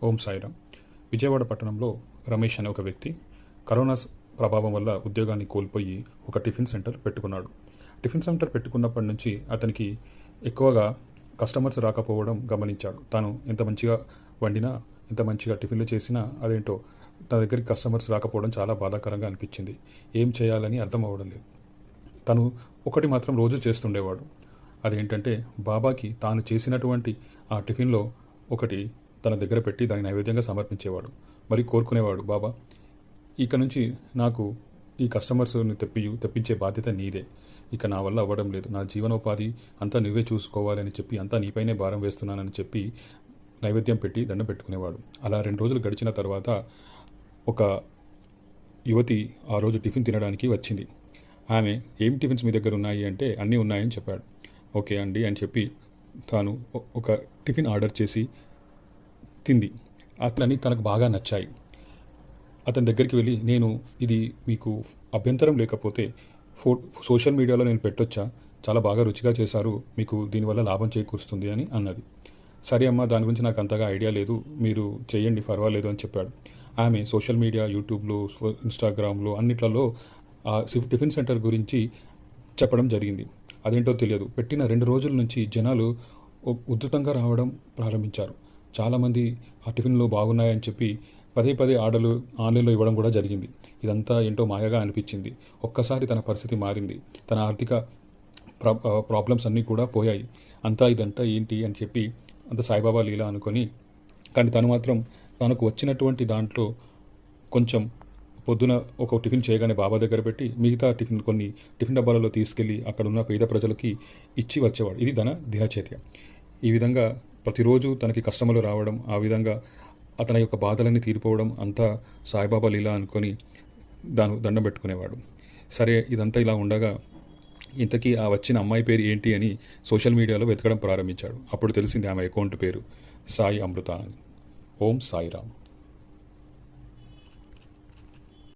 ఓం సాయిరామ్. విజయవాడ పట్టణంలో రమేష్ అనే ఒక వ్యక్తి కరోనా ప్రభావం వల్ల ఉద్యోగాన్ని కోల్పోయి ఒక టిఫిన్ సెంటర్ పెట్టుకున్నాడు. టిఫిన్ సెంటర్ పెట్టుకున్నప్పటి నుంచి అతనికి ఎక్కువగా కస్టమర్స్ రాకపోవడం గమనించాడు. తాను ఎంత మంచిగా వండినా, ఎంత మంచిగా టిఫిన్లు చేసినా అదేంటో తన దగ్గరికి కస్టమర్స్ రాకపోవడం చాలా బాధాకరంగా అనిపించింది. ఏం చేయాలని అర్థం అవ్వడం లేదు. తను ఒకటి మాత్రం రోజు చేస్తుండేవాడు. అదేంటంటే బాబాకి తాను చేసినటువంటి ఆ టిఫిన్లో ఒకటి తన దగ్గర పెట్టి దాన్ని నైవేద్యంగా సమర్పించేవాడు. మరి కోరుకునేవాడు, బాబా ఇక నుంచి నాకు ఈ కస్టమర్స్ని తెప్పించే బాధ్యత నీదే. ఇక నా వల్ల అవ్వడం లేదు. నా జీవనోపాధి అంతా నువ్వే చూసుకోవాలని చెప్పి అంతా నీపైనే భారం వేస్తున్నానని చెప్పి నైవేద్యం పెట్టి దండం పెట్టుకునేవాడు. అలా 2 రోజులు గడిచిన తర్వాత ఒక యువతి ఆ రోజు టిఫిన్ తినడానికి వచ్చింది. ఆమె ఏం టిఫిన్స్ మీ దగ్గర ఉన్నాయి అంటే అన్నీ ఉన్నాయని చెప్పాడు. ఓకే అండి అని చెప్పి తాను ఒక టిఫిన్ ఆర్డర్ చేసి తింది. అట్లని తనకు బాగా నచ్చాయి. అతని దగ్గరికి వెళ్ళి, నేను ఇది మీకు అభ్యంతరం లేకపోతే సోషల్ మీడియాలో నేను పెట్టొచ్చా? చాలా బాగా రుచిగా చేశారు, మీకు దీనివల్ల లాభం చేకూరుస్తుంది అని అన్నది. సరే అమ్మ, దాని గురించి నాకు అంతగా ఐడియా లేదు, మీరు చేయండి పర్వాలేదు అని చెప్పాడు. ఆమె సోషల్ మీడియా, యూట్యూబ్లో, ఇన్స్టాగ్రామ్లో అన్నిట్లలో ఆ టిఫిన్ సెంటర్ గురించి చెప్పడం జరిగింది. అదేంటో తెలియదు. పెట్టిన 2 రోజుల నుంచి జనాలు ఉధృతంగా రావడం ప్రారంభించారు. చాలామంది ఆ టిఫిన్లు బాగున్నాయని చెప్పి పదే ఆర్డర్లు ఆన్లైన్లో ఇవ్వడం కూడా జరిగింది. ఇదంతా ఏంటో మాయగా అనిపించింది. ఒక్కసారి తన పరిస్థితి మారింది. తన ఆర్థిక ప్రాబ్లమ్స్ అన్నీ కూడా పోయాయి. ఇదంతా ఏంటి అని చెప్పి అంత సాయిబాబా లీల అనుకొని, కానీ తను మాత్రం తనకు వచ్చినటువంటి దాంట్లో కొంచెం పొద్దున ఒక టిఫిన్ చేయగానే బాబా దగ్గర పెట్టి మిగతా కొన్ని టిఫిన్ డబ్బాలలో తీసుకెళ్ళి అక్కడ ఉన్న పేద ప్రజలకి ఇచ్చి వచ్చేవాడు. ఇది దినచర్య. ఈ విధంగా ప్రతిరోజు తనకి కస్టమర్లు రావడం, ఆ విధంగా అతని యొక్క బాధలన్నీ తీరిపోవడం అంతా సాయిబాబా లీలా అనుకొని దండం పెట్టుకునేవాడు. సరే, ఇదంతా ఇలా ఉండగా ఇంతకీ ఆ వచ్చిన అమ్మాయి పేరు ఏంటి అని సోషల్ మీడియాలో వెతకడం ప్రారంభించాడు. అప్పుడు తెలిసింది ఆమె అకౌంట్ పేరు సాయి అమృత అని. ఓం సాయిరామ్.